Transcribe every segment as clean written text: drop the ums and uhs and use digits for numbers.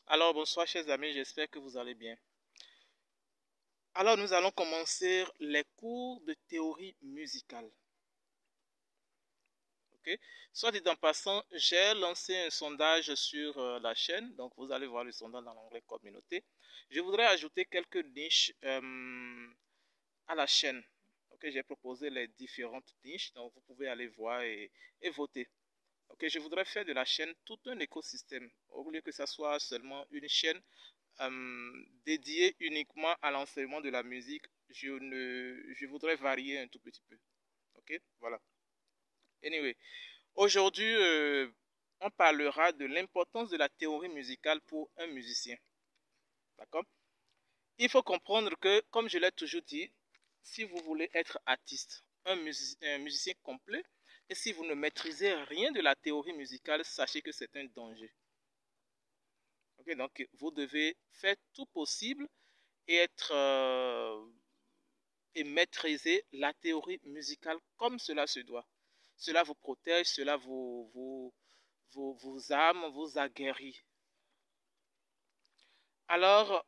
Alors, bonsoir chers amis, j'espère que vous allez bien. Alors, nous allons commencer les cours de théorie musicale. Ok? Soit dit en passant, j'ai lancé un sondage sur la chaîne, donc vous allez voir le sondage dans l'onglet communauté. Je voudrais ajouter quelques niches à la chaîne. Ok, j'ai proposé les différentes niches, donc vous pouvez aller voir et voter. Ok, je voudrais faire de la chaîne tout un écosystème, au lieu que ça soit seulement une chaîne dédié uniquement à l'enseignement de la musique, je voudrais varier un tout petit peu. Ok, voilà. Anyway, aujourd'hui, on parlera de l'importance de la théorie musicale pour un musicien. D'accord? Il faut comprendre que, comme je l'ai toujours dit, si vous voulez être artiste, un musicien complet, et si vous ne maîtrisez rien de la théorie musicale, sachez que c'est un danger. Ok, donc vous devez faire tout possible et être et maîtriser la théorie musicale comme cela se doit. Cela vous protège, cela vous arme, vous aguerrit. Alors,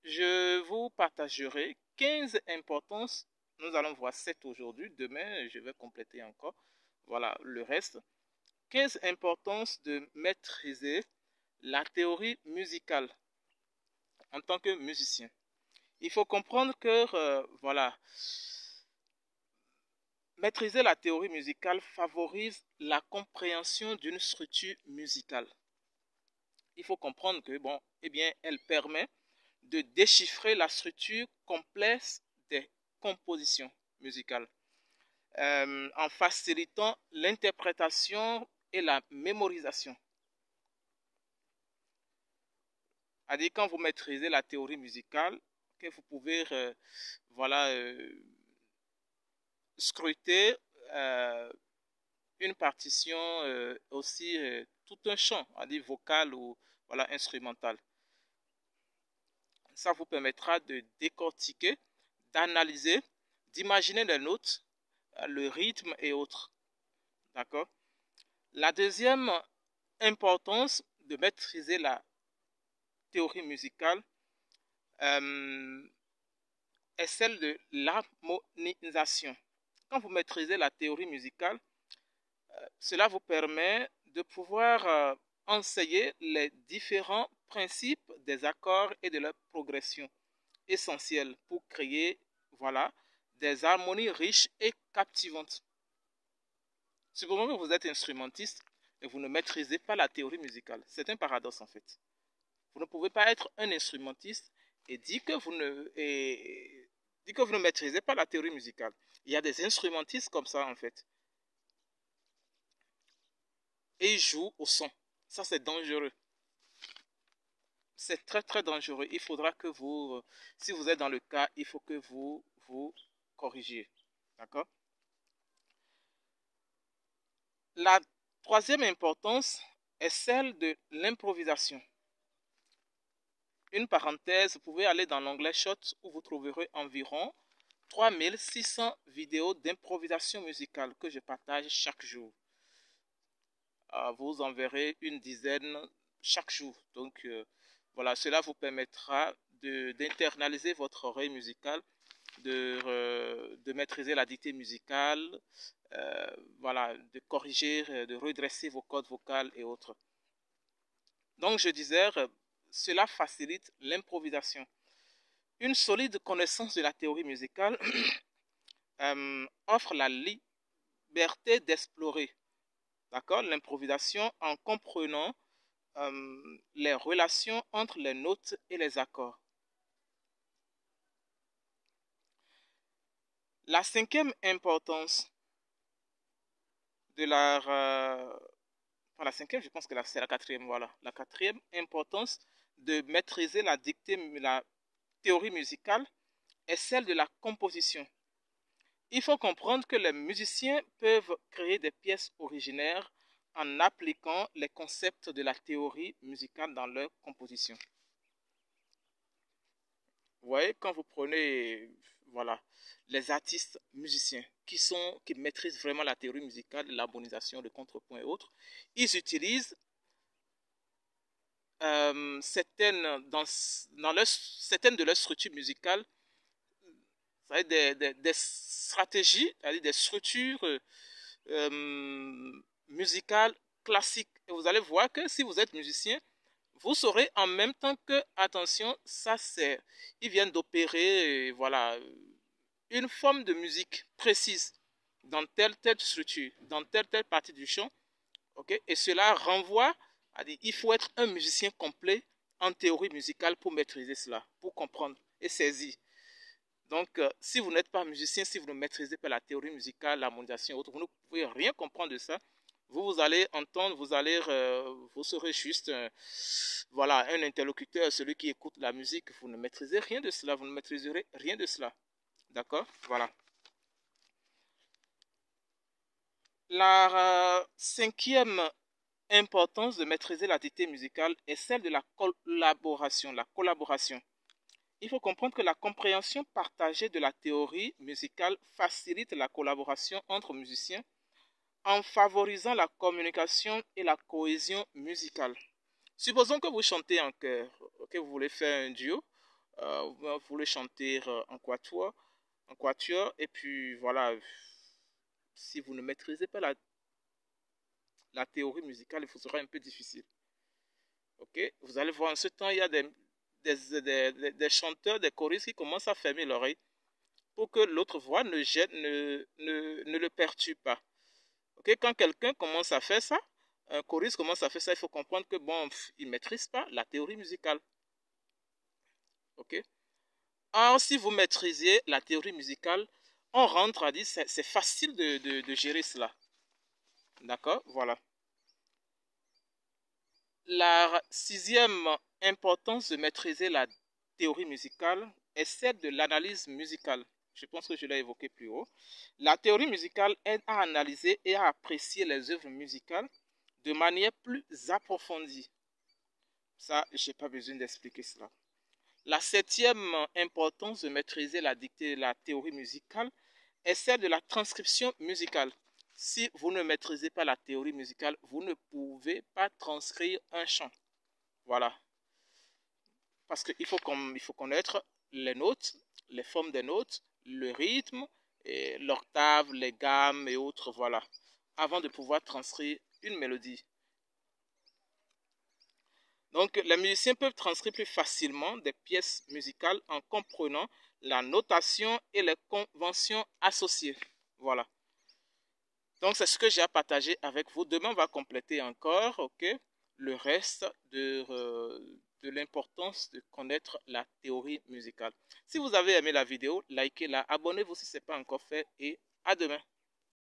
je vous partagerai 15 importances. Nous allons voir 7 aujourd'hui. Demain, je vais compléter encore. Voilà le reste. 15 importances de maîtriser la théorie musicale en tant que musicien. Il faut comprendre que, voilà, maîtriser la théorie musicale favorise la compréhension d'une structure musicale. Il faut comprendre que, bon, eh bien, elle permet de déchiffrer la structure complexe des compositions musicales, en facilitant l'interprétation et la mémorisation. C'est-à-dire, quand vous maîtrisez la théorie musicale, que vous pouvez, voilà, scruter une partition aussi tout un chant, c'est-à-dire vocal ou voilà, instrumental. Ça vous permettra de décortiquer, d'analyser, d'imaginer les notes, le rythme et autres. D'accord? La deuxième importance de maîtriser la théorie musicale est celle de l'harmonisation. Quand vous maîtrisez la théorie musicale, cela vous permet de pouvoir enseigner les différents principes des accords et de leur progression essentielle pour créer voilà, des harmonies riches et captivantes. Supposons que vous êtes instrumentiste et vous ne maîtrisez pas la théorie musicale. C'est un paradoxe en fait. Vous ne pouvez pas être un instrumentiste et dire que vous ne maîtrisez pas la théorie musicale. Il y a des instrumentistes comme ça en fait. Et ils jouent au son. Ça, c'est dangereux. C'est très, très dangereux. Il faudra que vous, si vous êtes dans le cas, il faut que vous corrigiez. D'accord? La troisième importance est celle de l'improvisation. Une parenthèse, vous pouvez aller dans l'onglet Shot où vous trouverez environ 3600 vidéos d'improvisation musicale que je partage chaque jour. Vous en verrez une dizaine chaque jour. Donc, voilà, cela vous permettra d'internaliser votre oreille musicale, de maîtriser la dictée musicale, voilà, de corriger, de redresser vos cordes vocales et autres. Donc, je disais, cela facilite l'improvisation. Une solide connaissance de la théorie musicale offre la liberté d'explorer, d'accord, l'improvisation en comprenant les relations entre les notes et les accords. La cinquième importance de la cinquième, je pense que c'est la quatrième, voilà. La quatrième importance de maîtriser la dictée, la théorie musicale est celle de la composition. Il faut comprendre que les musiciens peuvent créer des pièces originaires en appliquant les concepts de la théorie musicale dans leur composition. Vous voyez, quand vous prenez, voilà, les artistes musiciens qui maîtrisent vraiment la théorie musicale, l'harmonisation, le contrepoint et autres, ils utilisent certaines de leurs structures musicales, ça des stratégies, c'est-à-dire des structures musicales classiques. Et vous allez voir que si vous êtes musicien, vous saurez en même temps que, attention, ça c'est, ils viennent d'opérer, voilà, une forme de musique précise dans telle structure, dans telle partie du chant, ok? Et cela renvoie à dire, il faut être un musicien complet en théorie musicale pour maîtriser cela, pour comprendre et saisir. Donc, si vous n'êtes pas musicien, si vous ne maîtrisez pas la théorie musicale, l'harmonisation et autres, vous ne pouvez rien comprendre de ça. Vous allez entendre, vous serez juste, voilà, un interlocuteur, celui qui écoute la musique. Vous ne maîtrisez rien de cela, vous ne maîtriserez rien de cela. D'accord? Voilà. La cinquième importance de maîtriser la dictée musicale est celle de la collaboration. La collaboration. Il faut comprendre que la compréhension partagée de la théorie musicale facilite la collaboration entre musiciens en favorisant la communication et la cohésion musicale. Supposons que vous chantez en chœur, que vous voulez faire un duo, vous voulez chanter en quatuor, et puis voilà, si vous ne maîtrisez pas la théorie musicale, il vous sera un peu difficile. Ok, vous allez voir en ce temps, il y a des chanteurs, des choristes qui commencent à fermer l'oreille pour que l'autre voix ne le perturbe pas. Ok, quand quelqu'un commence à faire ça, un choriste commence à faire ça, il faut comprendre que bon, il ne maîtrise pas la théorie musicale. Ok. Or, si vous maîtrisez la théorie musicale, on rentre à dire, c'est facile de gérer cela. D'accord? Voilà. La sixième importance de maîtriser la théorie musicale est celle de l'analyse musicale. Je pense que je l'ai évoqué plus haut. La théorie musicale aide à analyser et à apprécier les œuvres musicales de manière plus approfondie. Ça, je n'ai pas besoin d'expliquer cela. La septième importance de maîtriser la théorie musicale est celle de la transcription musicale. Si vous ne maîtrisez pas la théorie musicale, vous ne pouvez pas transcrire un chant. Voilà. Parce qu'il faut connaître les notes, les formes des notes, le rythme, l'octave, les gammes et autres, voilà, avant de pouvoir transcrire une mélodie. Donc, les musiciens peuvent transcrire plus facilement des pièces musicales en comprenant la notation et les conventions associées. Voilà. Donc, c'est ce que j'ai à partager avec vous. Demain, on va compléter encore, ok, le reste de l'importance de connaître la théorie musicale. Si vous avez aimé la vidéo, likez-la, abonnez-vous si ce n'est pas encore fait et à demain.